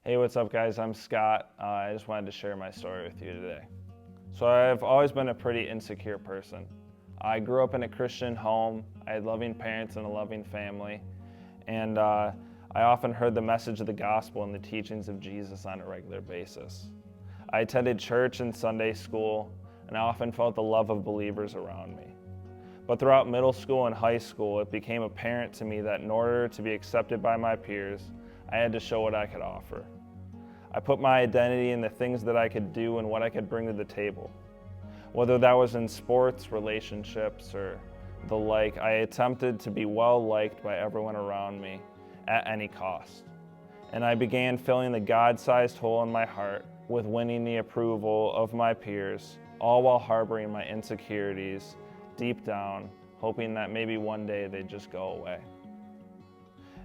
Hey, what's up guys? I'm Scott. I just wanted to share my story with you today. So I've always been a pretty insecure person. I grew up in a Christian home. I had loving parents and a loving family. And I often heard the message of the gospel and the teachings of Jesus on a regular basis. I attended church and Sunday school, and I often felt the love of believers around me. But throughout middle school and high school, it became apparent to me that in order to be accepted by my peers, I had to show what I could offer. I put my identity in the things that I could do and what I could bring to the table. Whether that was in sports, relationships, or the like, I attempted to be well liked by everyone around me at any cost. And I began filling the God-sized hole in my heart with winning the approval of my peers, all while harboring my insecurities deep down, hoping that maybe one day they'd just go away.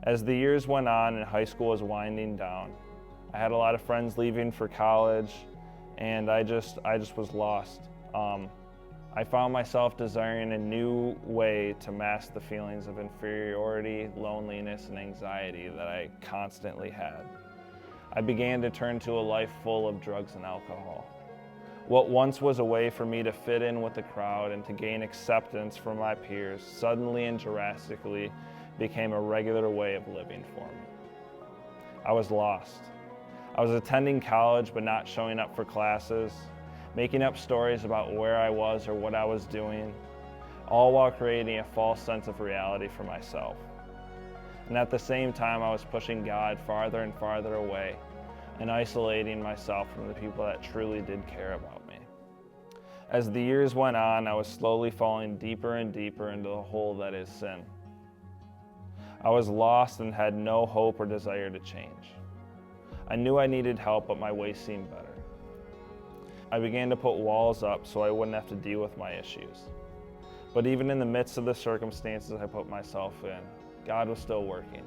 As the years went on and high school was winding down, I had a lot of friends leaving for college, and I just was lost. I found myself desiring a new way to mask the feelings of inferiority, loneliness, and anxiety that I constantly had. I began to turn to a life full of drugs and alcohol. What once was a way for me to fit in with the crowd and to gain acceptance from my peers suddenly and drastically became a regular way of living for me. I was lost. I was attending college but not showing up for classes, making up stories about where I was or what I was doing, all while creating a false sense of reality for myself. And at the same time, I was pushing God farther and farther away and isolating myself from the people that truly did care about me. As the years went on, I was slowly falling deeper and deeper into the hole that is sin. I was lost and had no hope or desire to change. I knew I needed help, but my way seemed better. I began to put walls up so I wouldn't have to deal with my issues. But even in the midst of the circumstances I put myself in, God was still working,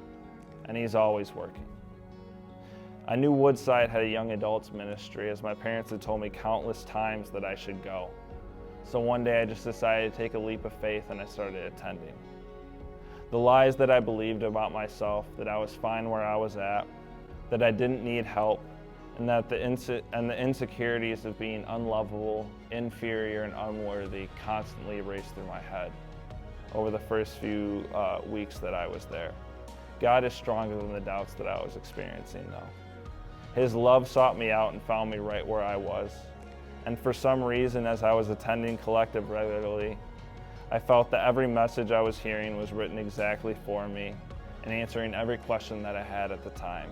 and He's always working. I knew Woodside had a young adults ministry, as my parents had told me countless times that I should go. So one day I just decided to take a leap of faith and I started attending. The lies that I believed about myself, that I was fine where I was at, that I didn't need help, and that the insecurities of being unlovable, inferior, and unworthy constantly raced through my head over the first few weeks that I was there. God is stronger than the doubts that I was experiencing, though. His love sought me out and found me right where I was. And for some reason, as I was attending Collective regularly, I felt that every message I was hearing was written exactly for me and answering every question that I had at the time,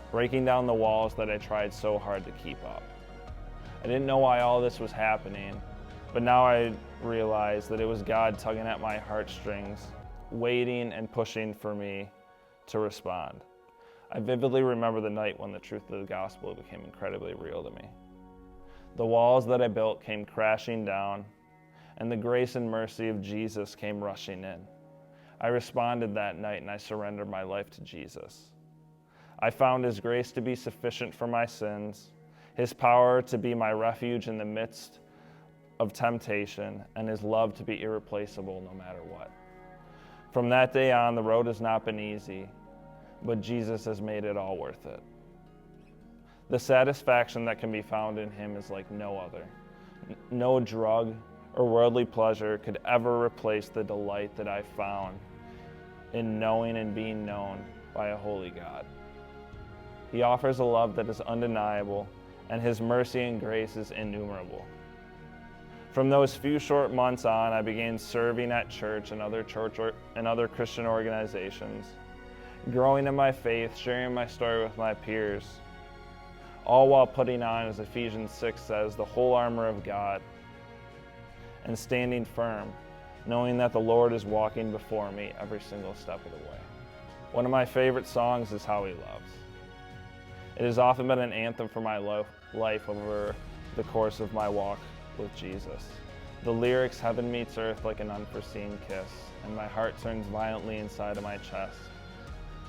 breaking down the walls that I tried so hard to keep up. I didn't know why all this was happening, but now I realized that it was God tugging at my heartstrings, waiting and pushing for me to respond. I vividly remember the night when the truth of the gospel became incredibly real to me. The walls that I built came crashing down, and the grace and mercy of Jesus came rushing in. I responded that night and I surrendered my life to Jesus. I found His grace to be sufficient for my sins, His power to be my refuge in the midst of temptation, and His love to be irreplaceable no matter what. From that day on, the road has not been easy, but Jesus has made it all worth it. The satisfaction that can be found in Him is like no other. No drug or worldly pleasure could ever replace the delight that I found in knowing and being known by a holy God. He offers a love that is undeniable, and His mercy and grace is innumerable. From those few short months on, I began serving at church and other Christian organizations, growing in my faith, sharing my story with my peers, all while putting on, as Ephesians 6 says, the whole armor of God, and standing firm, knowing that the Lord is walking before me every single step of the way. One of my favorite songs is How He Loves. It has often been an anthem for my life over the course of my walk with Jesus. The lyrics, heaven meets earth like an unforeseen kiss, and my heart turns violently inside of my chest.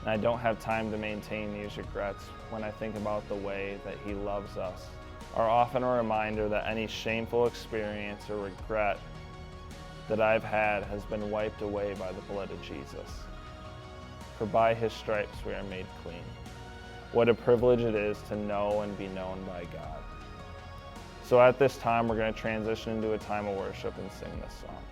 And I don't have time to maintain these regrets when I think about the way that He loves us, are often a reminder that any shameful experience or regret that I've had has been wiped away by the blood of Jesus. For by His stripes we are made clean. what a privilege it is to know and be known by God. So at this time, we're going to transition into a time of worship and sing this song.